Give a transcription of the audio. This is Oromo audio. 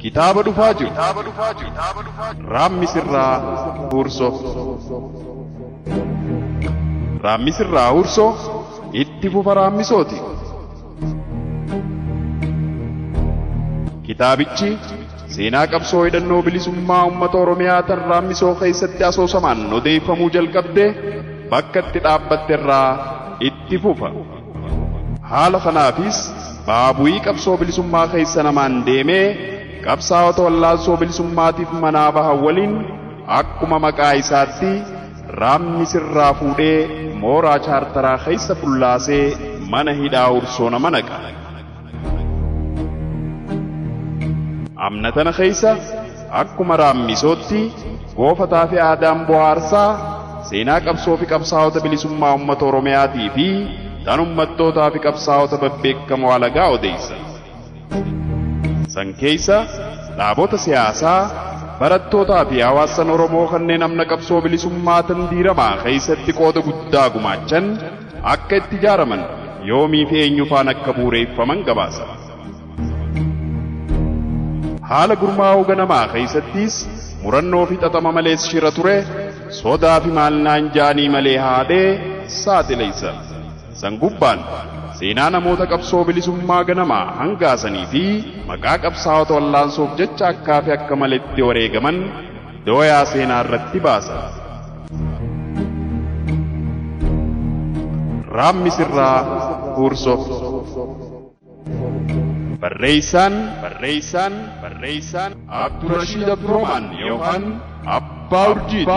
Kitaaba dhufaa jiru. Raammisirraa Huursoo. Raammisirraa Huursoo itti fufa raammisooti. Kitaabichi seenaa qabsoo hidhannoo bilisummaa uummata Oromiyaa tan raammisoo keessatti asoosamaan odeeffamuu jalqabde bakka itti dhaabbatte irraa itti fufa. Haala kanaafis baabu'ii qabsoo bilisummaa keessa namaan deemee qabsaa'ota wallaalsoo bilisummaatiif manaa bahan waliin akkuma maqaa isaatti raammisirraa fuudhee mooraa chaartaraa keessa fullaasee mana hidhaa Huursoo nama naqa. Amna tana keessa akkuma raammisootti goofataa fi aadaan bohaarsaa seenaa qabsoo fi qabsaa'ota bilisummaa uummata Oromiyaatii fi tan ummattootaa fi qabsaa'ota babbeekamoo alagaa odeessa. San keessa dhaabota siyaasaa, barattootaa fi hawaasan Oromoo kanneen amna qabsoo bilisummaa tan diiramaa keessatti qooda guddaa gumaachan akka itti ijaaraman yoomii fi eenyufaan akka bu'uureeffaman gabaasa. Haala gurmaa'uu ganamaa keessattis murannoo fi xaxama malees shira ture, sodaa fi maalnaan jaanii malee haadhee saaxileessa. San gubbaan seenaa namoota qabsoo bilisummaa ganamaa hangaasanii fi maqaa qabsaa'ota wallaalsoof jecha akkaa fi akka maletti wareegaman dooyaa seenaa irratti baasa. Raammisirraa Huursoo. Barreessaan Abdurrashiid Abdurrahmaan yookaan Abbaa Urjiit.